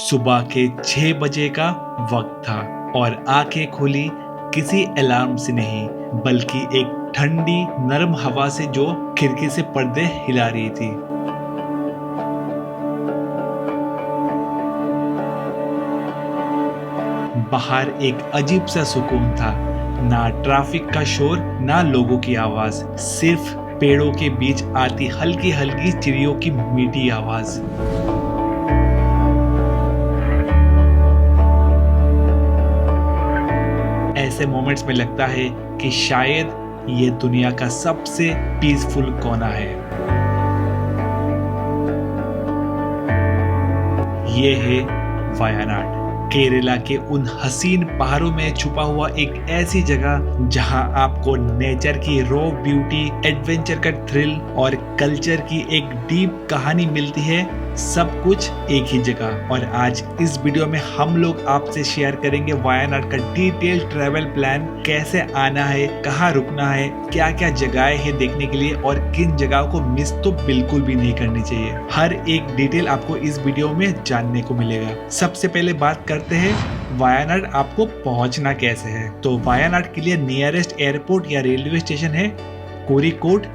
सुबह के 6 बजे का वक्त था और आंखें खुली किसी अलार्म से नहीं बल्कि एक ठंडी नरम हवा से जो खिड़की से पर्दे हिला रही थी। बाहर एक अजीब सा सुकून था, ना ट्रैफिक का शोर ना लोगों की आवाज, सिर्फ पेड़ों के बीच आती हल्की हल्की चिड़ियों की मीठी आवाज। ऐसे मोमेंट्स में लगता है कि शायद ये दुनिया का सबसे पीसफुल कोना है। ये है वायनाड, केरला के उन हसीन पहाड़ों में छुपा हुआ एक ऐसी जगह जहां आपको नेचर की रॉ ब्यूटी, एडवेंचर का थ्रिल और कल्चर की एक डीप कहानी मिलती है, सब कुछ एक ही जगह। और आज इस वीडियो में हम लोग आपसे शेयर करेंगे वायनाड का डिटेल ट्रैवल प्लान, कैसे आना है, कहाँ रुकना है, क्या क्या जगहें हैं देखने के लिए और किन जगहों को मिस तो बिल्कुल भी नहीं करनी चाहिए। हर एक डिटेल आपको इस वीडियो में जानने को मिलेगा। सबसे पहले बात करते हैं वायनाड आपको पहुंचना कैसे है। तो वायनाड के लिए नियरेस्ट एयरपोर्ट या रेलवे स्टेशन है कोरिकोड,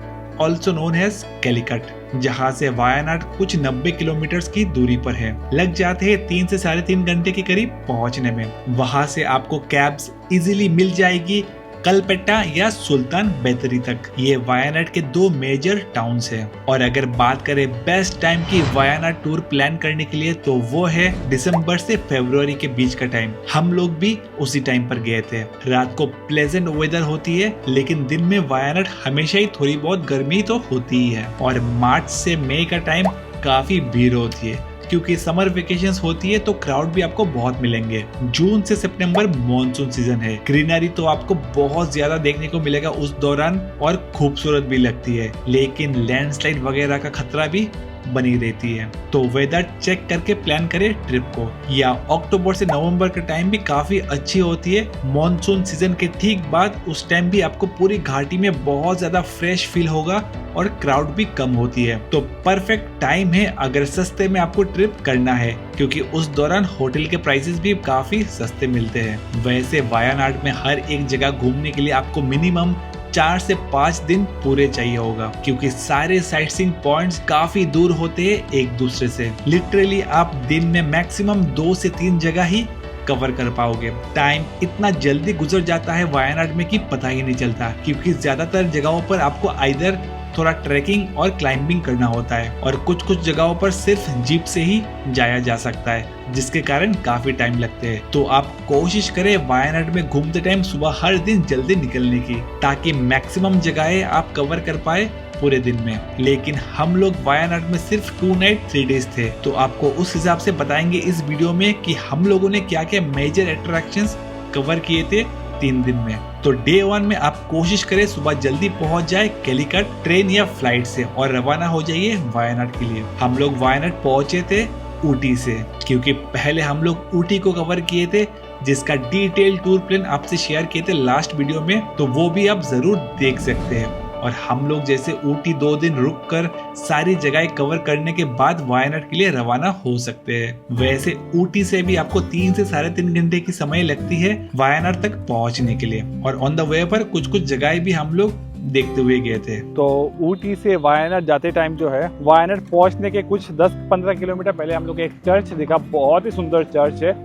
ऑल्सो नोन एज कैलिकट, जहां से वायनाड कुछ 90 किलोमीटर की दूरी पर है। लग जाते हैं 3 से 3.5 घंटे के करीब पहुंचने में। वहां से आपको कैब्स इजीली मिल जाएगी कलपेट्टा या सुल्तान बेतरी तक। ये वायनाड के 2 मेजर टाउन्स है। और अगर बात करें बेस्ट टाइम की वायनाड टूर प्लान करने के लिए तो वो है दिसंबर से फरवरी के बीच का टाइम। हम लोग भी उसी टाइम पर गए थे। रात को प्लेजेंट वेदर होती है, लेकिन दिन में वायनाड हमेशा ही थोड़ी बहुत गर्मी तो होती ही है। और मार्च से मई का टाइम काफी भीड़ होती है क्योंकि समर वेकेशंस होती है, तो क्राउड भी आपको बहुत मिलेंगे। जून से सितंबर मॉनसून सीजन है। ग्रीनरी तो आपको बहुत ज्यादा देखने को मिलेगा उस दौरान और खूबसूरत भी लगती है, लेकिन लैंडस्लाइड वगैरह का खतरा भी बनी रहती है। तो वेदर चेक करके प्लान करें ट्रिप को। या अक्टूबर से नवंबर का टाइम भी काफी अच्छी होती है। मॉनसून सीजन के ठीक बाद उस टाइम भी आपको पूरी घाटी में बहुत ज्यादा फ्रेश फील होगा और क्राउड भी कम होती है। तो परफेक्ट टाइम है अगर सस्ते में आपको ट्रिप करना है, क्योंकि उस दौरान होटल के प्राइसेस भी काफी सस्ते मिलते हैं। वैसे वायनाड में हर एक जगह घूमने के लिए आपको मिनिमम 4 से 5 दिन पूरे चाहिए होगा, क्योंकि सारे साइटसीइंग पॉइंट्स काफी दूर होते हैं एक दूसरे से। लिटरली आप दिन में मैक्सिमम 2 से 3 जगह ही कवर कर पाओगे। टाइम इतना जल्दी गुजर जाता है वायनाड में कि पता ही नहीं चलता, क्योंकि ज्यादातर जगहों पर आपको आइदर थोड़ा ट्रैकिंग और क्लाइंबिंग करना होता है और कुछ जगहों पर सिर्फ जीप से ही जाया जा सकता है, जिसके कारण काफी टाइम लगते हैं। तो आप कोशिश करें वायनाड में घूमते टाइम सुबह हर दिन जल्दी निकलने की, ताकि मैक्सिमम जगहें आप कवर कर पाए पूरे दिन में। लेकिन हम लोग वायनाड में सिर्फ 2 नाइट 3 डेज थे, तो आपको उस हिसाब से बताएंगे इस वीडियो में कि हम लोगों ने क्या क्या मेजर अट्रैक्शंस कवर किए थे 3 दिन में। तो डे 1 में आप कोशिश करें सुबह जल्दी पहुंच जाए कैलिकट ट्रेन या फ्लाइट से और रवाना हो जाइए वायनाड के लिए। हम लोग वायनाड पहुंचे थे ऊटी से, क्योंकि पहले हम लोग ऊटी को कवर किए थे, जिसका डिटेल टूर प्लान आपसे शेयर किए थे लास्ट वीडियो में, तो वो भी आप जरूर देख सकते हैं। और हम लोग जैसे ऊटी 2 दिन रुक कर सारी जगह कवर करने के बाद वायनाड के लिए रवाना हो सकते हैं। वैसे ऊटी से भी आपको 3 से 3.5 घंटे की समय लगती है वायनाड तक पहुंचने के लिए। और ऑन द वे पर कुछ जगह भी हम लोग देखते हुए गए थे। तो ऊटी से वायनाड जाते टाइम जो है, वायनाड पहुंचने के कुछ 10-15 किलोमीटर पहले हम लोग एक चर्च दिखा। बहुत ही सुंदर चर्च है,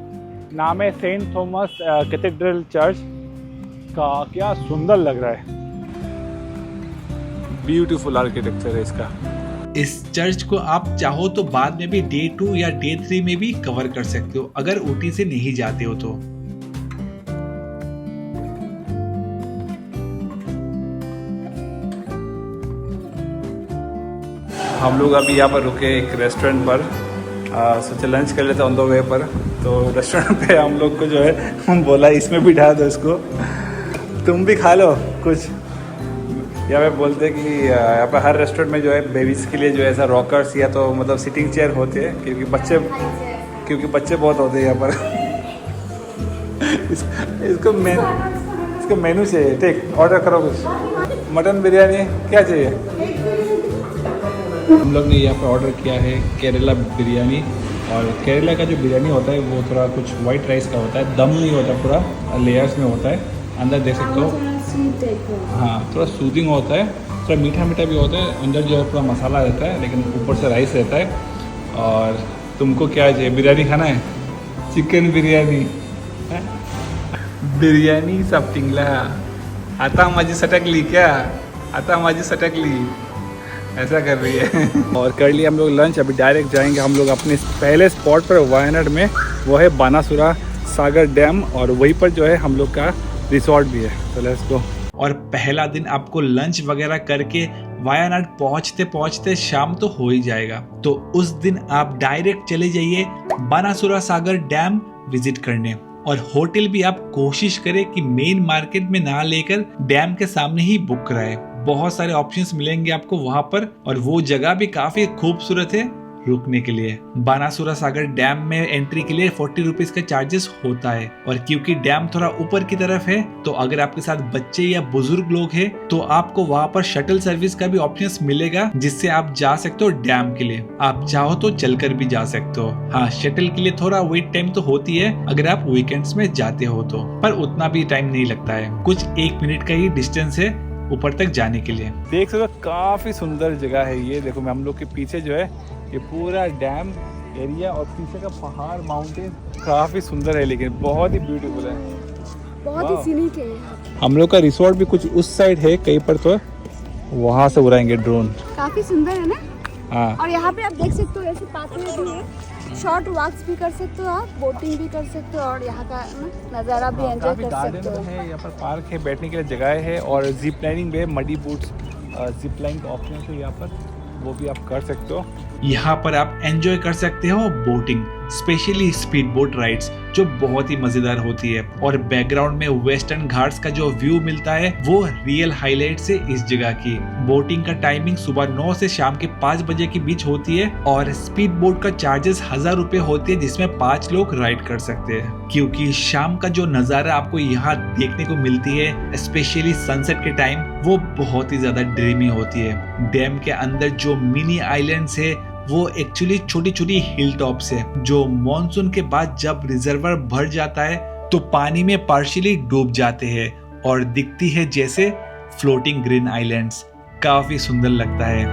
नाम है सेंट थॉमस कैथेड्रल चर्च का। क्या सुंदर लग रहा है, ब्यूटीफुल आर्किटेक्चर है इसका। इस चर्च को आप चाहो तो बाद में भी डे 2 या डे 3 में भी कवर कर सकते हो, अगर ऊटी से नहीं जाते हो तो। हम लोग अभी यहाँ पर रुके एक रेस्टोरेंट पर, सोचे लंच कर लेते ऑन द वे पर। तो रेस्टोरेंट पे हम लोग को जो है हम बोला इसमें भी ढा दो इसको, तुम भी खा लो कुछ। यहाँ पे बोलते कि यहाँ पर हर रेस्टोरेंट में जो है बेबीज के लिए जो है ऐसा रॉकर्स या तो मतलब सिटिंग चेयर होते हैं, क्योंकि बच्चे बहुत होते हैं यहाँ पर। इसको मेनू चाहिए, ठीक ऑर्डर करो कुछ। मटन बिरयानी क्या चाहिए? हम लोग ने यहाँ पर ऑर्डर किया है केरला बिरयानी और केरला का जो बिरयानी होता है वो थोड़ा कुछ वाइट राइस का होता है, दम नहीं होता, पूरा लेयर्स में होता है। अंदर देख सकते हो, हाँ थोड़ा सूदिंग होता है, थोड़ा मीठा मीठा भी होता है। अंदर जो है पूरा मसाला रहता है, लेकिन ऊपर से राइस रहता है। और तुमको क्या चाहिए, बिरयानी खाना है? चिकन बिरयानी, बिरयानी सब टिंगला, आता माझी सटकली क्या, आता माझी सटकली, ऐसा कर रही है। और कर लिया हम लोग लंच। अभी डायरेक्ट जाएंगे हम लोग अपने पहले स्पॉट पर वायनाड में, वो है बानासुरा सागर डैम, और वहीं पर जो है हम लोग का रिसोर्ट भी है। तो लेट्स गो। और पहला दिन आपको लंच वगैरह करके वायनाड पहुंचते पहुंचते शाम तो हो ही जाएगा। तो उस दिन आप डायरेक्ट चले जाइए बानासुरा सागर डैम विजिट करने। और होटल भी आप कोशिश करें कि मेन मार्केट में ना लेकर डैम के सामने ही बुक कराएं। बहुत सारे ऑप्शंस मिलेंगे आपको वहां पर, और वो जगह भी काफी खूबसूरत है रुकने के लिए। बानासुरा सागर डैम में एंट्री के लिए 40 रुपीज का चार्जेस होता है। और क्योंकि डैम थोड़ा ऊपर की तरफ है, तो अगर आपके साथ बच्चे या बुजुर्ग लोग हैं तो आपको वहाँ पर शटल सर्विस का भी ऑप्शन मिलेगा, जिससे आप जा सकते हो डैम के लिए। आप चाहो तो चलकर भी जा सकते हो। हाँ, शटल के लिए थोड़ा वेट टाइम तो होती है अगर आप वीकेंड्स में जाते हो तो, पर उतना भी टाइम नहीं लगता है, कुछ 1 मिनट का ही डिस्टेंस है ऊपर तक जाने के लिए। देख सकते हो काफ़ी सुंदर जगह है ये। देखो मैं हम लोग के पीछे जो है ये पूरा डैम एरिया, और पीछे का पहाड़ माउंटेन काफ़ी सुंदर है, लेकिन बहुत ही ब्यूटीफुल है, बहुत ही सीनिक है यहाँ पे। हम लोग का रिसोर्ट भी कुछ उस साइड है, कहीं पर तो वहाँ से उड़ाएंगे ड्रोन। काफी सुंदर है ना। हाँ, और यहाँ पे आप देख सकते हो ऐसे पाथवे भी है, शॉर्ट वॉक्स भी कर सकते हो आप, बोटिंग भी कर सकते हो, और यहाँ का नज़ारा भी एंजॉय काफ़ी कर गार्डन सकते हो। है, यहाँ पर पार्क है, बैठने के लिए जगह है, और जिप लाइनिंग भी है, मडी बूट्स जिप लाइन का ऑप्शन है यहाँ पर, वो भी आप कर सकते हो। यहाँ पर आप एंजॉय कर सकते हो boating, specially speed boat rides, जो बहुत ही मजेदार होती है। और बैकग्राउंड में वेस्टर्न घाट्स का जो व्यू मिलता है वो रियल हाईलाइट से इस जगह की। बोटिंग का टाइमिंग सुबह 9 से शाम के 5 बजे के बीच होती है, और स्पीड बोट का चार्जेस 1000 रुपए होती है, जिसमें 5 लोग राइड कर सकते हैं। क्योंकि शाम का जो नजारा आपको यहाँ देखने को मिलती है, स्पेशली सनसेट के टाइम, वो बहुत ही ज्यादा ड्रीमी होती है। डैम के अंदर जो मिनी आइलैंड्स है वो एक्चुअली छोटी छोटी हिल टॉप्स है, जो मॉनसून के बाद जब रिजर्वर भर जाता है तो पानी में पार्शियली डूब जाते हैं और दिखती है जैसे फ्लोटिंग ग्रीन आइलैंड्स। काफी सुंदर लगता है।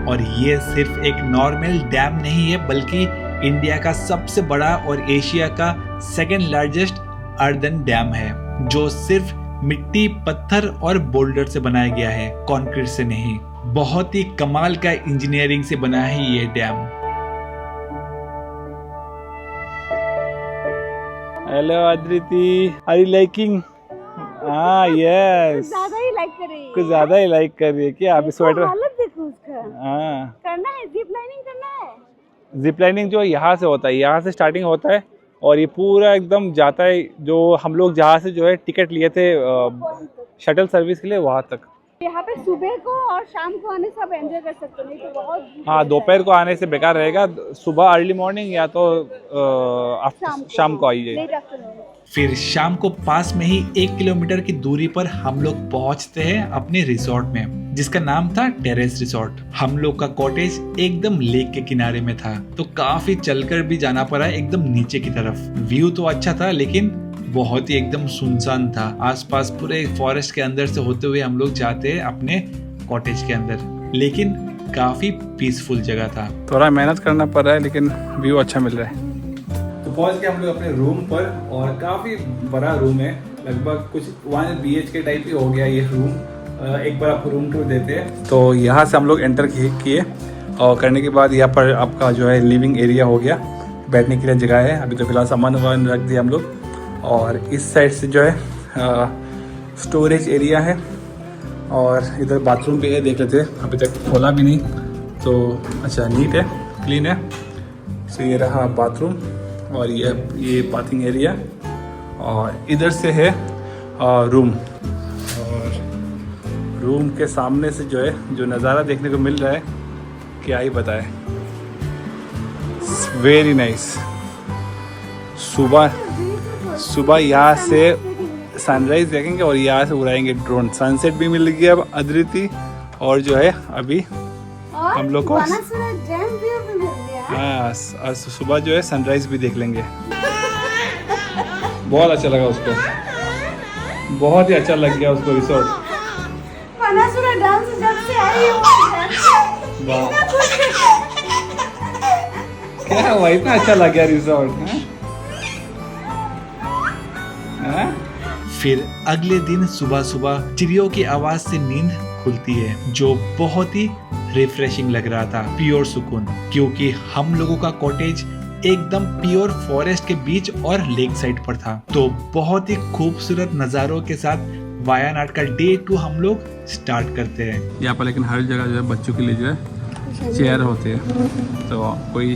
और ये सिर्फ एक नॉर्मल डैम नहीं है, बल्कि इंडिया का सबसे बड़ा और एशिया का सेकंड लार्जेस्ट अर्दन डैम है, जो सिर्फ मिट्टी, पत्थर और बोल्डर से बनाया गया है, कंक्रीट से नहीं। बहुत ही कमाल का इंजीनियरिंग से बना है ये dam. Hello Aditi, are you liking? हाँ यस, ज्यादा ही लाइक कर रही है, कुछ ज्यादा ही लाइक कर रही है क्या? अभी स्वेटर, हालत देखो उसका। हाँ करना है, जिप लाइनिंग करना है। जिप लाइनिंग जो यहाँ से होता है, यहाँ से स्टार्टिंग होता है, और ये पूरा एकदम जाता है, जो हम लोग जहाँ से जो है टिकट लिए थे शटल सर्विस के लिए, वहाँ तक। यहाँ पे सुबह को और शाम को आने से आप एंजॉय कर सकते हो, नहीं तो बहुत हाँ, दोपहर को आने से बेकार रहेगा, सुबह अर्ली मॉर्निंग या तो शाम को आइए। Late afternoon. फिर शाम को पास में ही 1 किलोमीटर की दूरी पर हम लोग पहुंचते हैं अपने रिसोर्ट में, जिसका नाम था टेरेस रिसोर्ट। हम लोग का कॉटेज एकदम लेक के किनारे में था, तो काफी चलकर भी जाना पड़ा एकदम नीचे की तरफ। व्यू तो अच्छा था, लेकिन बहुत ही एकदम सुनसान था। आसपास पूरे फॉरेस्ट के अंदर से होते हुए हम लोग जाते हैं अपने कॉटेज के अंदर, लेकिन काफी पीसफुल जगह था। थोड़ा मेहनत करना पड़ रहा है, लेकिन व्यू अच्छा मिल रहा है। तो पहुंच गए हम लोग अपने रूम पर, और काफ़ी बड़ा रूम है, लगभग कुछ 1 BHK टाइप ही हो गया ये रूम। एक बार आपको रूम टूर देते हैं। तो यहाँ से हम लोग एंटर किए, और करने के बाद यहाँ पर आपका जो है लिविंग एरिया हो गया, बैठने के लिए जगह है। अभी तो फिलहाल सामान वामान रख दिया हम लोग, और इस साइड से जो है स्टोरेज एरिया है, और इधर बाथरूम भी है, देख लेते हैं, अभी तक खोला भी नहीं, तो अच्छा नीट है, क्लीन है। तो ये रहा बाथरूम, और ये बाथिंग एरिया, और इधर से है रूम। और रूम के सामने से जो है जो नज़ारा देखने को मिल रहा है, क्या ही बताए, वेरी नाइस। सुबह सुबह यहाँ से सनराइज देखेंगे और यहाँ से उड़ाएंगे ड्रोन। सनसेट भी मिल गया अब अद्रिति, और जो है अभी हम लोग को हाँ सुबह जो है सनराइज भी देख लेंगे। बहुत अच्छा लगा उसको, बहुत ही अच्छा लग गया उसको रिसोर्ट। क्या हुआ, इतना अच्छा लग गया रिसोर्ट? फिर अगले दिन सुबह सुबह चिड़ियों की आवाज से नींद खुलती है, जो बहुत ही रिफ्रेशिंग लग रहा था, प्योर सुकून, क्योंकि हम लोगों का कॉटेज एकदम प्योर फॉरेस्ट के बीच और लेक साइड पर था। तो बहुत ही खूबसूरत नज़ारों के साथ वायानाड का डे 2 हम लोग स्टार्ट करते हैं। यहाँ पर लेकिन हर जगह जो है बच्चों के लिए जो है चेयर होती है, तो कोई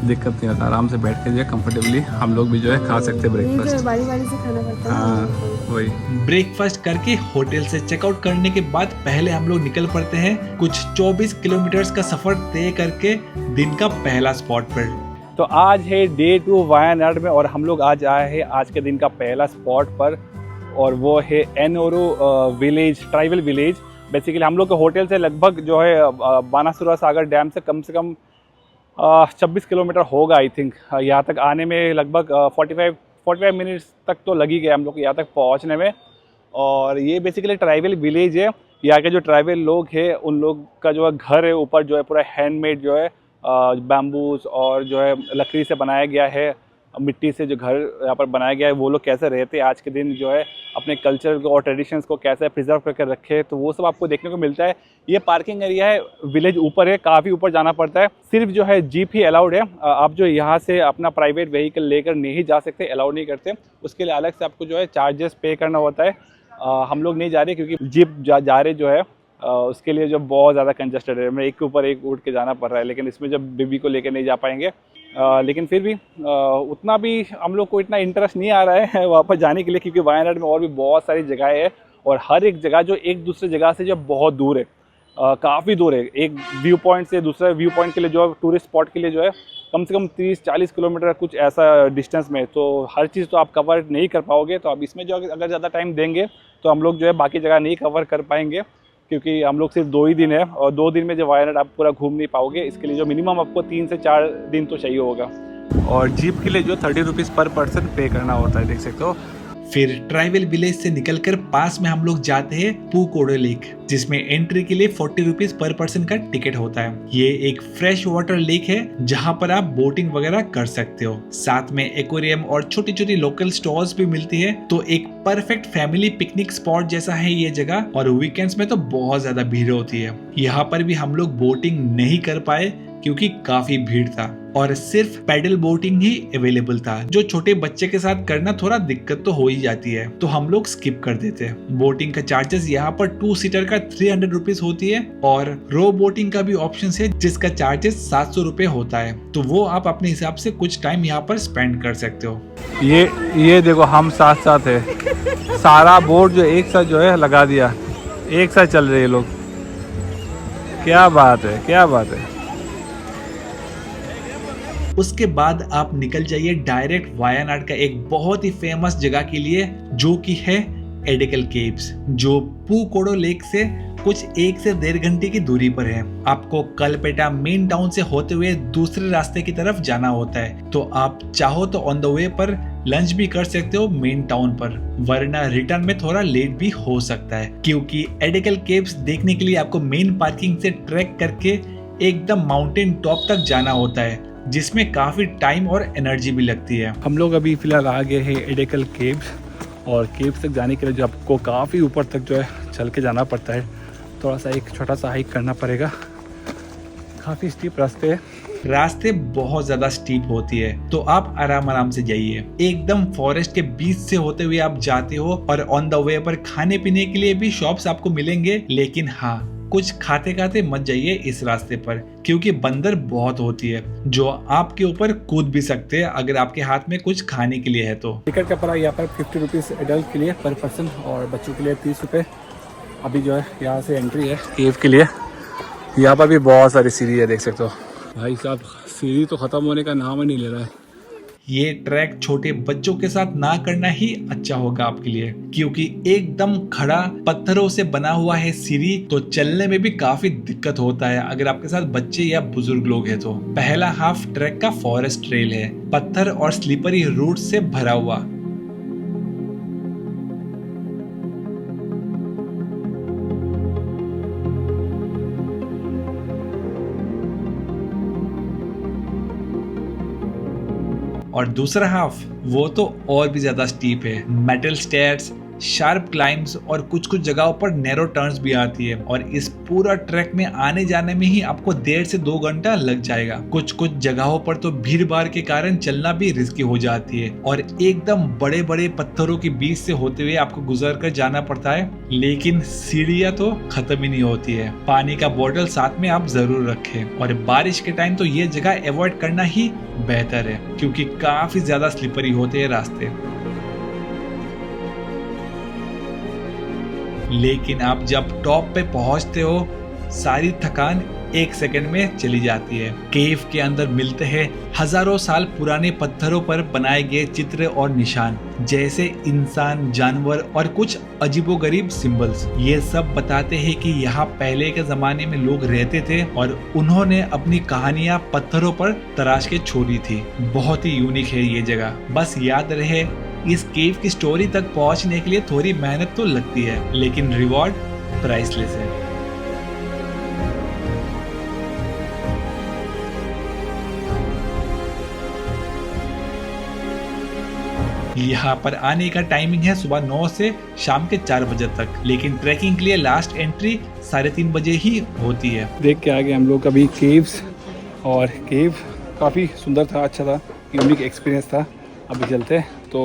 दिक्कत नहीं होता, आराम से बैठ के जो है कंफर्टेबली हम लोग भी जो है खा सकते हैं ब्रेकफास्ट। बारी बारी से खाना पड़ता है। हाँ वही। ब्रेकफास्ट करके होटल से चेकआउट करने के बाद पहले हम लोग निकल पड़ते हैं कुछ 24 किलोमीटर का सफर तय करके दिन का पहला स्पॉट पर। तो आज है डे 2 वायानाड में और हम लोग आज आए हैं आज के दिन का पहला स्पॉट पर, और वो है एनोरू विलेज, ट्राइबल विलेज। बेसिकली हम लोग के होटल से लगभग जो है बानासुरा सागर डैम से कम 26 किलोमीटर होगा आई थिंक। यहाँ तक आने में लगभग 45 मिनट्स तक तो लग ही गया हम लोग यहाँ तक पहुँचने में। और ये बेसिकली ट्राइबल विलेज है। यहाँ के जो ट्राइबल लोग हैं उन लोग का जो है घर है ऊपर जो है पूरा हैंडमेड जो है बैम्बूस और जो है लकड़ी से बनाया गया है, मिट्टी से जो घर यहाँ पर बनाया गया है। वो लोग कैसे रहते हैं आज के दिन जो है अपने कल्चर को और ट्रेडिशंस को कैसे प्रिजर्व करके रखे, तो वो सब आपको देखने को मिलता है। ये पार्किंग एरिया है, विलेज ऊपर है, काफ़ी ऊपर जाना पड़ता है। सिर्फ जो है जीप ही अलाउड है, आप जो यहाँ से अपना प्राइवेट व्हीकल लेकर नहीं जा सकते, अलाउड नहीं करते। उसके लिए अलग से आपको जो है चार्जेस पे करना होता है। हम लोग नहीं जा रहे क्योंकि जीप जा रहे जो है उसके लिए जो बहुत ज़्यादा कंजस्टेड है, हमें एक के ऊपर एक उठ के जाना पड़ रहा है। लेकिन इसमें जब बेबी को लेकर नहीं जा पाएंगे, लेकिन फिर भी उतना भी हम लोग को इतना इंटरेस्ट नहीं आ रहा है वहाँ पर जाने के लिए, क्योंकि वायनाड में और भी बहुत सारी जगह है और हर एक जगह जो एक दूसरे जगह से जो बहुत दूर है, काफ़ी दूर है। एक व्यू पॉइंट से दूसरे व्यू पॉइंट के लिए जो है टूरिस्ट स्पॉट के लिए जो है कम से कम 30-40 किलोमीटर कुछ ऐसा डिस्टेंस में, तो हर चीज़ तो आप कवर नहीं कर पाओगे। तो अब इसमें जो अगर ज़्यादा टाइम देंगे तो हम लोग जो है बाकी जगह नहीं कवर कर पाएंगे, क्योंकि हम लोग सिर्फ 2 ही दिन है और 2 दिन में जो वायनाड आप पूरा घूम नहीं पाओगे। इसके लिए जो मिनिमम आपको 3 से 4 दिन तो चाहिए होगा। और जीप के लिए जो 30 रुपीज़ पर पर्सन पे करना होता है, देख सकते हो। फिर ट्राइबल विलेज से निकलकर पास में हम लोग जाते हैं पूकोडो लेक, जिसमें एंट्री के लिए 40 रुपीज पर पर्सन का टिकट होता है। ये एक फ्रेश वाटर लेक है जहाँ पर आप बोटिंग वगैरह कर सकते हो। साथ में एक्वेरियम और छोटी छोटी लोकल स्टॉल्स भी मिलती है। तो एक परफेक्ट फैमिली पिकनिक स्पॉट जैसा है ये जगह। और वीकेंड्स में तो बहुत ज्यादा भीड़ होती है। यहाँ पर भी हम लोग बोटिंग नहीं कर पाए क्योंकि काफी भीड़ था और सिर्फ पैडल बोटिंग ही अवेलेबल था, जो छोटे बच्चे के साथ करना थोड़ा दिक्कत तो हो ही जाती है, तो हम लोग स्किप कर देते हैं। बोटिंग का चार्जेस यहाँ पर 2 सीटर का 300 रुपीज होती है और रो बोटिंग का भी ऑप्शन है जिसका चार्जेस 700 रुपए होता है। तो वो आप अपने हिसाब से कुछ टाइम यहाँ पर स्पेंड कर सकते हो। ये देखो हम साथ साथ है, सारा बोट जो एक साथ जो है लगा दिया, एक साथ चल रहे हैं लोग। क्या बात है, क्या बात है। उसके बाद आप निकल जाइए डायरेक्ट वायानाड का एक बहुत ही फेमस जगह के लिए, जो कि है एडिकल केव्स, जो पूकोडो लेक से कुछ 1 से 1.5 घंटे की दूरी पर है। आपको कलपेटा मेन टाउन से होते हुए दूसरे रास्ते की तरफ जाना होता है। तो आप चाहो तो ऑन द वे पर लंच भी कर सकते हो मेन टाउन पर, वरना रिटर्न में थोड़ा लेट भी हो सकता है, क्योंकि एडिकल केव्स देखने के लिए आपको मेन पार्किंग से ट्रैक करके एकदम माउंटेन टॉप तक जाना होता है, जिसमें काफी टाइम और एनर्जी भी लगती है। हम लोग अभी फिलहाल आ गए हैं एडिकल केव्स, और केव्स तक जाने के लिए जो आपको काफ़ी ऊपर तक जो है चल के जाना पड़ता है। थोड़ा सा एक छोटा सा हाइक करना पड़ेगा, काफ़ी स्टीप रास्ते बहुत ज़्यादा स्टीप होती है, तो आप आराम से जाइए। एकदम फॉरेस्ट के बीच से होते हुए आप जाते हो और ऑन द वे पर खाने पीने के लिए भी शॉप्स आपको मिलेंगे, लेकिन हाँ, कुछ खाते खाते मत जाइए इस रास्ते पर, क्योंकि बंदर बहुत होती है जो आपके ऊपर कूद भी सकते हैं अगर आपके हाथ में कुछ खाने के लिए है तो। टिकट का पड़ा यहाँ पर 50 रुपीज़ एडल्ट के लिए पर पर्सन, और बच्चों के लिए 30 रुपये। अभी जो है यहाँ से एंट्री है केव के लिए। यहाँ पर भी बहुत सारी सीढ़ी है, देख सकते हो। भाई साहब, सीढ़ी तो ख़त्म होने का नाम ही नहीं ले रहा है। ये ट्रैक छोटे बच्चों के साथ ना करना ही अच्छा होगा आपके लिए, क्योंकि एकदम खड़ा पत्थरों से बना हुआ है सीढ़ी, तो चलने में भी काफी दिक्कत होता है अगर आपके साथ बच्चे या बुजुर्ग लोग हैं तो। पहला हाफ ट्रैक का फॉरेस्ट ट्रेल है, पत्थर और स्लिपरी रूट से भरा हुआ। और दूसरा हाफ वो तो और भी ज्यादा स्टीप है, मेटल स्टेयर्स, शार्प क्लाइम्स और कुछ कुछ जगहों पर नैरो टर्न्स भी आती है। और इस पूरा ट्रैक में आने जाने में ही आपको 1.5 से 2 घंटा लग जाएगा। कुछ कुछ जगहों पर तो भीड़ भाड़ के कारण चलना भी रिस्की हो जाती है और एकदम बड़े बड़े पत्थरों के बीच से होते हुए आपको गुजर कर जाना पड़ता है। लेकिन सीढ़ियां तो खत्म ही नहीं होती है। पानी का बोतल साथ में आप जरूर रखें और बारिश के टाइम तो ये जगह अवॉइड करना ही बेहतर है, क्योंकि काफी ज्यादा स्लिपरी होते हैं रास्ते। लेकिन आप जब टॉप पे पहुंचते हो सारी थकान 1 सेकंड में चली जाती है। केव के अंदर मिलते हैं हजारों साल पुराने पत्थरों पर बनाए गए चित्र और निशान, जैसे इंसान, जानवर और कुछ अजीबोगरीब सिंबल्स। ये सब बताते हैं कि यहाँ पहले के जमाने में लोग रहते थे और उन्होंने अपनी कहानियां पत्थरों पर तराश के छोड़ी थी। बहुत ही यूनिक है ये जगह। बस याद रहे, इस केव की स्टोरी तक पहुंचने के लिए थोड़ी मेहनत तो लगती है, लेकिन रिवॉर्ड प्राइसलेस है। यहाँ पर आने का टाइमिंग है सुबह 9 से शाम के 4 बजे तक, लेकिन ट्रैकिंग के लिए लास्ट एंट्री 3:30 बजे ही होती है। देख के आगे हम लोग अभी केव्स, और केव काफ़ी सुंदर था, अच्छा था, यूनिक एक्सपीरियंस था। अभी चलते तो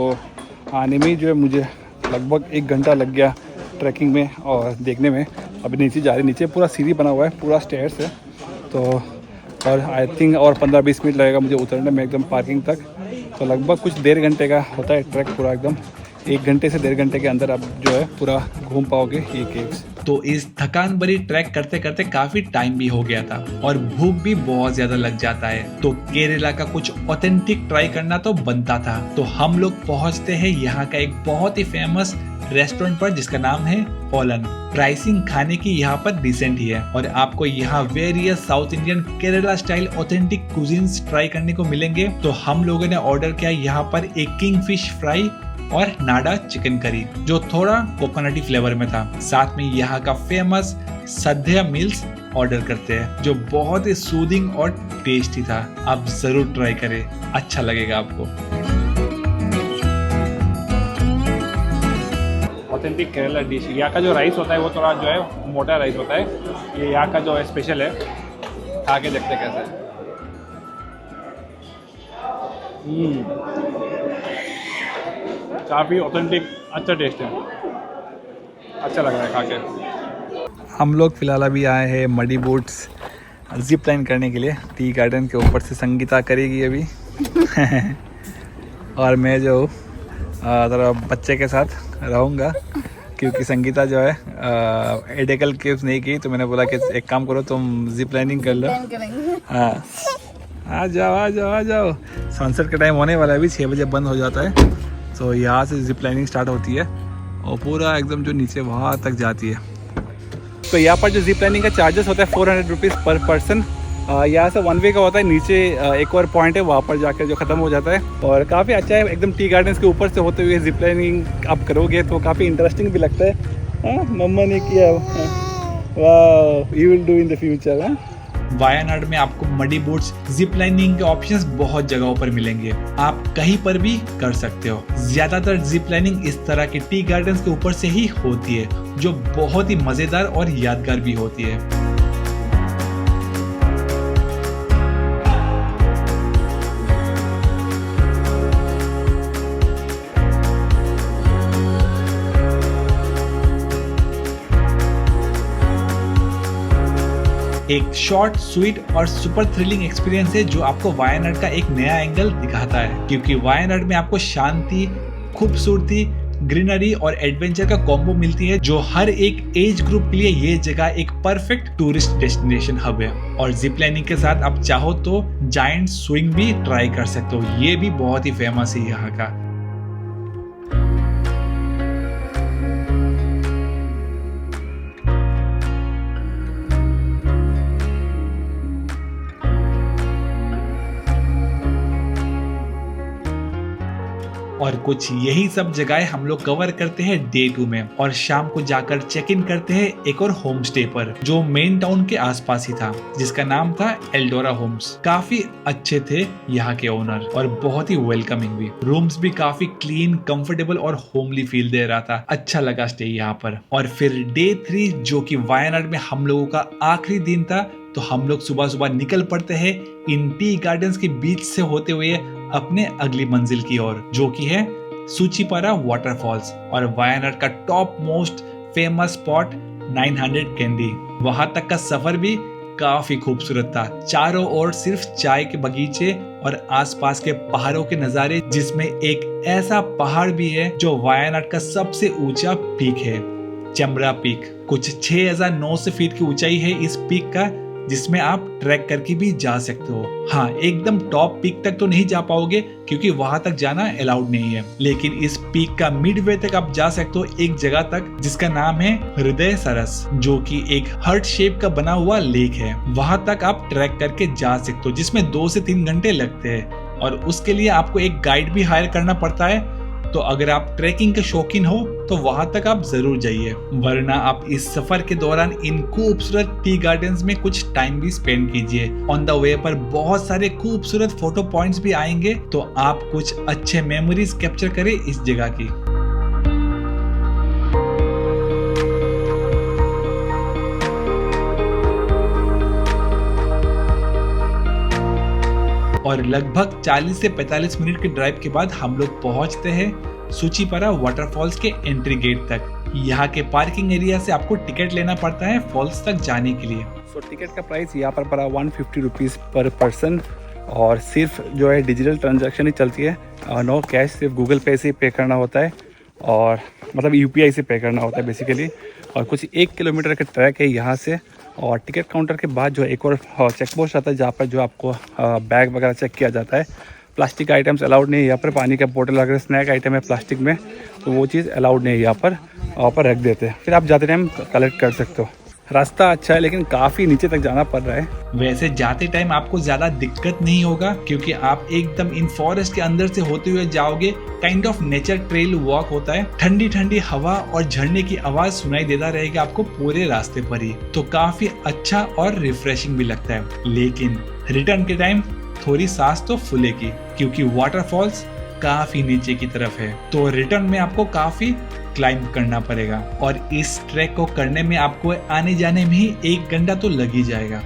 आने में जो है मुझे लगभग 1 घंटा लग गया ट्रैकिंग में और देखने में। अभी नीचे जा रहे, नीचे पूरा सीढ़ी बना हुआ है, पूरा स्टेयर्स है, तो और आई थिंक और 15-20 मिनट लगेगा मुझे उतरने में एकदम पार्किंग तक। तो लगभग कुछ 1.5 घंटे का होता है ट्रैक पूरा, एकदम 1 घंटे से 1.5 घंटे के अंदर आप जो है पूरा घूम पाओगे ये केव्स। तो इस थकान भरी ट्रैक करते करते काफी टाइम भी हो गया था और भूख भी बहुत ज्यादा लग जाता है, तो केरला का कुछ ऑथेंटिक ट्राई करना तो बनता था। तो हम लोग पहुंचते हैं यहाँ का एक बहुत ही फेमस रेस्टोरेंट पर, जिसका नाम है ओलन। प्राइसिंग खाने की यहाँ पर डिसेंट ही है और आपको यहाँ various south Indian Kerala style authentic cuisines try करने को मिलेंगे। तो हम लोगों ने ऑर्डर किया यहाँ पर एक किंग फिश फ्राई और नाडा चिकन करी, जो थोड़ा कोकोनटी फ्लेवर में था। साथ में यहाँ का फेमस सद्या मील्स ऑर्डर करते हैं, जो बहुत ही सूदिंग और टेस्टी था। आप जरूर ट्राई करें, अच्छा लगेगा आपको। ऑथेंटिक केरला डिश, यहाँ का जो राइस होता है वो थोड़ा जो है मोटा राइस होता है। ये यहाँ का जो है स्पेशल है, खा के देखते कैसा है। काफ़ी ऑथेंटिक, अच्छा टेस्ट है, अच्छा लग रहा है खा के। हम लोग फिलहाल अभी आए हैं मडी बोट्स जिप लाइन करने के लिए। टी गार्डन के ऊपर से संगीता करेगी अभी और मैं जो ज़रा बच्चे के साथ रहूँगा, क्योंकि संगीता जो है एडेकल केव्स नहीं की, तो मैंने बोला कि एक काम करो तुम जिप लाइनिंग कर लो। हाँ, आ जाओ आ जाओ आ जाओ। सनसेट का टाइम होने वाला है, अभी 6 बजे बंद हो जाता है। तो यहाँ से जिप लाइनिंग स्टार्ट होती है और पूरा एकदम जो नीचे वहाँ तक जाती है। तो यहाँ पर जो जिप लाइनिंग का चार्जेस होता है 400 रुपीज़ पर पर्सन। यहाँ से 1 वे का होता है, नीचे एक और पॉइंट है वहाँ पर जाकर जो ख़त्म हो जाता है। और काफ़ी अच्छा है, एकदम टी गार्डन्स के ऊपर से होते हुए जिप लाइनिंग आप करोगे तो काफ़ी इंटरेस्टिंग भी लगता है। मम्मा ने किया, वाह, you will do in the future. Wayanad में आपको मडी बोट्स जिप लाइनिंग के ऑप्शंस बहुत जगहों पर मिलेंगे, आप कहीं पर भी कर सकते हो। ज्यादातर जिप लाइनिंग इस तरह के टी गार्डन्स के ऊपर से ही होती है, जो बहुत ही मजेदार और यादगार भी होती है। एक शॉर्ट, स्वीट और सुपर थ्रिलिंग एक्सपीरियंस है, जो आपको वायनाड का एक नया एंगल दिखाता है, क्योंकि वायनाड में आपको शांति, खूबसूरती, ग्रीनरी और एडवेंचर का कॉम्बो मिलती है, जो हर एक एज ग्रुप के लिए ये जगह एक परफेक्ट टूरिस्ट डेस्टिनेशन हब है। और जिप लाइनिंग के साथ आप चाहो तो जायंट स्विंग भी ट्राई कर सकते हो, ये भी बहुत ही फेमस है यहाँ का। और कुछ यही सब जगहें हम लोग कवर करते हैं डे 2 में, और शाम को जाकर चेक इन करते हैं एक और होम स्टे पर, जो मेन टाउन के आसपास ही था, जिसका नाम था एल्डोरा होम्स। काफी अच्छे थे यहाँ के ओनर और बहुत ही वेलकमिंग भी। रूम्स भी काफी क्लीन, कंफर्टेबल और होमली फील दे रहा था। अच्छा लगा स्टे यहाँ पर। और फिर डे 3 जो कि वायनाड में हम लोगों का आखिरी दिन था, तो हम लोग सुबह सुबह निकल पड़ते हैं इन टी गार्डन्स के बीच से होते हुए अपने अगली मंजिल की ओर, जो कि है सूचीपारा वाटरफॉल्स और वायनाड का top most famous spot 900 candy. वहां तक का सफर भी काफी खूबसूरत था। चारों ओर सिर्फ चाय के बगीचे और आसपास के पहाड़ों के नजारे, जिसमें एक ऐसा पहाड़ भी है जो वायनाड का सबसे ऊंचा पीक है, चमरा पीक। कुछ 6900 फीट की ऊंचाई है इस पीक का, जिसमें आप ट्रैक करके भी जा सकते हो। हाँ, एकदम टॉप पीक तक तो नहीं जा पाओगे क्योंकि वहां तक जाना अलाउड नहीं है, लेकिन इस पीक का मिडवे तक आप जा सकते हो, एक जगह तक जिसका नाम है हृदय सरस, जो कि एक हार्ट शेप का बना हुआ लेक है। वहां तक आप ट्रैक करके जा सकते हो, जिसमें 2 से 3 घंटे लगते हैं, और उसके लिए आपको एक गाइड भी हायर करना पड़ता है। तो अगर आप ट्रैकिंग के शौकीन हो तो वहां तक आप जरूर जाइए, वरना आप इस सफर के दौरान इन खूबसूरत टी गार्डन्स में कुछ टाइम भी स्पेंड कीजिए। ऑन द वे पर बहुत सारे खूबसूरत फोटो पॉइंट्स भी आएंगे, तो आप कुछ अच्छे मेमोरीज कैप्चर करें इस जगह की। और लगभग 40 से 45 मिनट के ड्राइव के बाद हम लोग पहुंचते हैं सूचीपारा वाटरफॉल्स के एंट्री गेट तक। यहाँ के पार्किंग एरिया से आपको टिकट लेना पड़ता है फॉल्स तक जाने के लिए। सो टिकट का प्राइस यहाँ पर पड़ा 150 रुपीज़ पर पर्सन, और सिर्फ जो है डिजिटल ट्रांजैक्शन ही चलती है, नो कैश, सिर्फ गूगल पे से पे करना होता है, और मतलब UPI से पे करना होता है बेसिकली। और कुछ 1 किलोमीटर का ट्रैक है यहाँ से, और टिकट काउंटर के बाद जो एक और चेक पोस्ट आता है, जहाँ पर जो आपको बैग वगैरह चेक किया जाता है। प्लास्टिक आइटम्स अलाउड नहीं है यहाँ पर, पानी का बोतल अगर स्नैक आइटम है प्लास्टिक में तो वो चीज़ अलाउड नहीं है यहाँ पर रख देते हैं, फिर आप जाते टाइम कलेक्ट कर सकते हो। रास्ता अच्छा है लेकिन काफ़ी नीचे तक जाना पड़ रहा है। वैसे जाते टाइम आपको ज्यादा दिक्कत नहीं होगा, क्योंकि आप एकदम इन फॉरेस्ट के अंदर से होते हुए जाओगे। Kind of nature trail walk होता है, ठंडी ठंडी हवा और झरने की आवाज सुनाई देता रहेगा आपको पूरे रास्ते पर ही, तो काफी अच्छा और रिफ्रेशिंग भी लगता है। लेकिन रिटर्न के टाइम थोड़ी सांस तो फूलेगी, क्योंकि वाटरफॉल्स काफी नीचे की तरफ है, तो रिटर्न में आपको काफी क्लाइंब करना पड़ेगा, और इस ट्रैक को करने में आपको आने जाने में ही 1 घंटा तो लग ही जाएगा।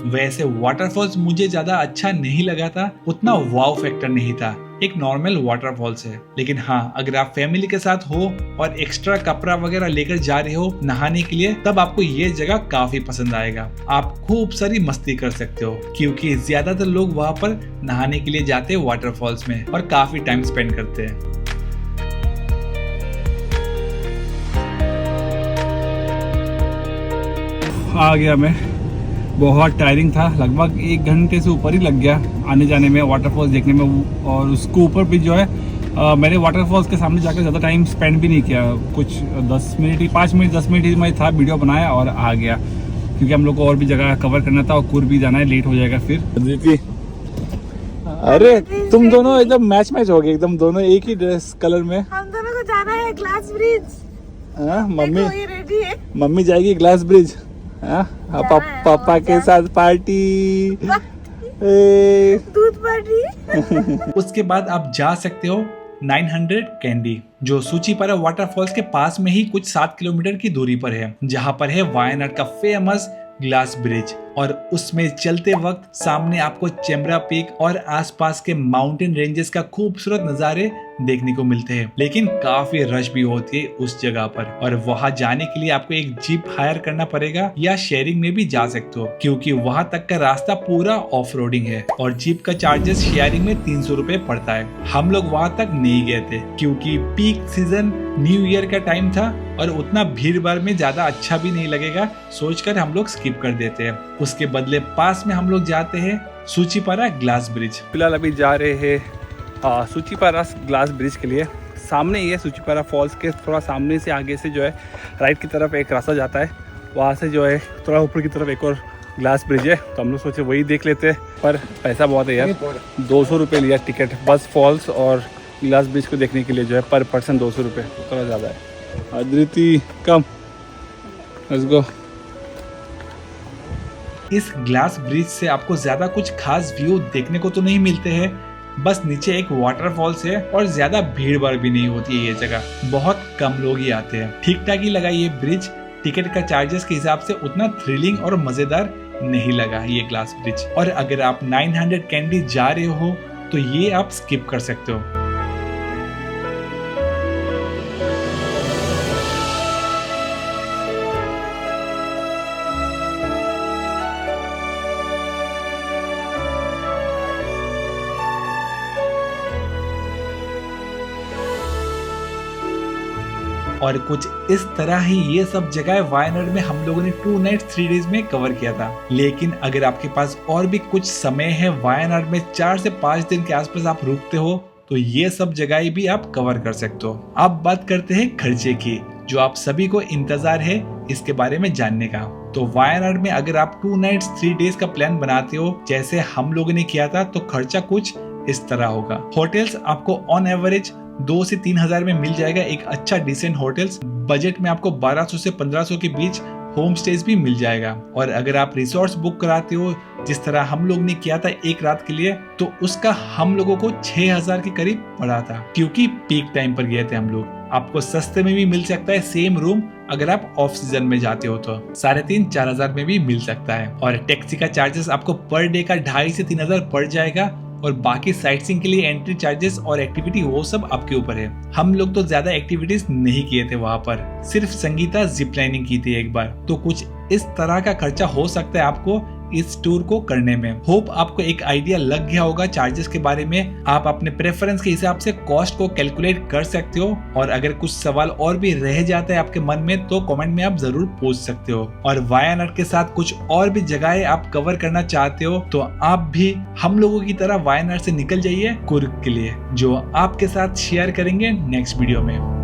वैसे वाटरफॉल्स मुझे ज्यादा अच्छा नहीं लगा था, उतना वाव फैक्टर नहीं था, एक नॉर्मल वाटरफॉल्स है। लेकिन हाँ, अगर आप फैमिली के साथ हो और एक्स्ट्रा कपड़ा वगैरह लेकर जा रहे हो नहाने के लिए, तब आपको ये जगह काफी पसंद आएगा। आप खूब सारी मस्ती कर सकते हो, क्योंकि ज्यादातर लोग वहाँ पर नहाने के लिए जाते हैं वाटरफॉल्स में और काफी टाइम स्पेंड करते हैं। आ गया मैं, बहुत टायरिंग था, लगभग 1 घंटे से ऊपर ही लग गया आने जाने में, वाटरफॉल्स देखने में। और उसके ऊपर भी जो है मैंने वाटरफॉल्स के सामने जाकर ज़्यादा टाइम स्पेंड भी नहीं किया, कुछ 5 मिनट 10 मिनट ही मैं था, वीडियो बनाया और आ गया, क्योंकि हम लोग को और भी जगह कवर करना था और कुर्ग भी जाना है, लेट हो जाएगा फिर। अरे तुम दोनों एकदम मैच हो गए, एकदम दोनों एक ही ड्रेस कलर में। हम दोनों को जाना है ग्लास ब्रिज। मम्मी जाएगी ग्लास ब्रिज, पापा के साथ पार्टी, दूध पार्टी। उसके बाद आप जा सकते हो 900 कैंडी, जो सूचीपारा वाटरफॉल्स के पास में ही कुछ 7 किलोमीटर की दूरी पर है, जहाँ पर है वायनाड का फेमस ग्लास ब्रिज। और उसमें चलते वक्त सामने आपको चेम्ब्रा पीक और आसपास के माउंटेन रेंजेस का खूबसूरत नज़ारे देखने को मिलते हैं। लेकिन काफी रश भी होती है उस जगह पर, और वहां जाने के लिए आपको एक जीप हायर करना पड़ेगा या शेयरिंग में भी जा सकते हो, क्योंकि वहां तक का रास्ता पूरा ऑफ रोडिंग है और जीप का चार्जेस शेयरिंग में 300 रुपए पड़ता है। हम लोग वहां तक नहीं गए थे क्योंकि पीक सीजन न्यू ईयर का टाइम था और उतना भीड़ भाड़ में ज्यादा अच्छा भी नहीं लगेगा, सोचकर हम लोग स्किप कर देते हैं। उसके बदले पास में हम लोग जाते हैं सूचीपारा ग्लास ब्रिज। फिलहाल अभी जा रहे हैं सूचीपारा ग्लास ब्रिज के लिए। सामने ये सूचीपारा फॉल्स के थोड़ा सामने से आगे से जो है राइट की तरफ एक रास्ता जाता है, वहाँ से जो है थोड़ा ऊपर की तरफ एक और ग्लास ब्रिज है, तो हम लोग सोचे वही देख लेते हैं। पर पैसा बहुत है यार, 200 रुपये लिया टिकट बस फॉल्स और ग्लास ब्रिज को देखने के लिए, जो है पर पर्सन 200 रुपये, थोड़ा ज़्यादा है। अदिति कम, लेट्स गो। इस ग्लास ब्रिज से आपको ज्यादा कुछ खास व्यू देखने को तो नहीं मिलते हैं, बस नीचे एक वाटरफॉल्स है और ज्यादा भीड़ भाड़ भी नहीं होती है। ये जगह बहुत कम लोग ही आते हैं, ठीक ठाक ही लगा ये ब्रिज। टिकट का चार्जेस के हिसाब से उतना थ्रिलिंग और मजेदार नहीं लगा ये ग्लास ब्रिज। और अगर आप 900 कैंडी जा रहे हो तो ये आप स्किप कर सकते हो। और कुछ इस तरह ही ये सब जगह वायनाड में हम लोगों ने 2 नाइट 3 डेज में कवर किया था। लेकिन अगर आपके पास और भी कुछ समय है, वायनाड में 4 से 5 दिन के आसपास आप रुकते हो, तो ये सब जगह भी आप कवर कर सकते हो। अब बात करते हैं खर्चे की, जो आप सभी को इंतजार है इसके बारे में जानने का। तो वायनाड में अगर आप 2 नाइट्स 3 डेज का प्लान बनाते हो जैसे हम लोगों ने किया था, तो खर्चा कुछ इस तरह होगा। होटल्स आपको ऑन एवरेज 2 से 3 हजार में मिल जाएगा, एक अच्छा डिसेंट होटल्स। बजट में आपको 1200 से 1500 के बीच होम स्टेज भी मिल जाएगा। और अगर आप रिसोर्ट्स बुक कराते हो जिस तरह हम लोग ने किया था एक रात के लिए, तो उसका हम लोगों को 6000 के करीब पड़ा था, क्योंकि पीक टाइम पर गए थे हम लोग। आपको सस्ते में भी मिल सकता है सेम रूम, अगर आप ऑफ सीजन में जाते हो तो 3,500-4 हजार में भी मिल सकता है। और टैक्सी का चार्जेस आपको पर डे का 2,500 से 3 हजार पड़ जाएगा। और बाकी साइट सीइंग के लिए एंट्री चार्जेस और एक्टिविटी वो सब आपके ऊपर है। हम लोग तो ज्यादा एक्टिविटीज नहीं किए थे वहाँ पर, सिर्फ संगीता जिप लाइनिंग की थी एक बार। तो कुछ इस तरह का खर्चा हो सकता है आपको इस टूर को करने में। होप आपको एक आइडिया लग गया होगा चार्जेस के बारे में। आप अपने प्रेफरेंस के हिसाब से कॉस्ट को कैलकुलेट कर सकते हो। और अगर कुछ सवाल और भी रह जाता है आपके मन में, तो कमेंट में आप जरूर पूछ सकते हो। और वायनाड के साथ कुछ और भी जगहें आप कवर करना चाहते हो, तो आप भी हम लोगों की तरह वायनाड से निकल जाइए कुर्ग के लिए, जो आपके साथ शेयर करेंगे नेक्स्ट वीडियो में।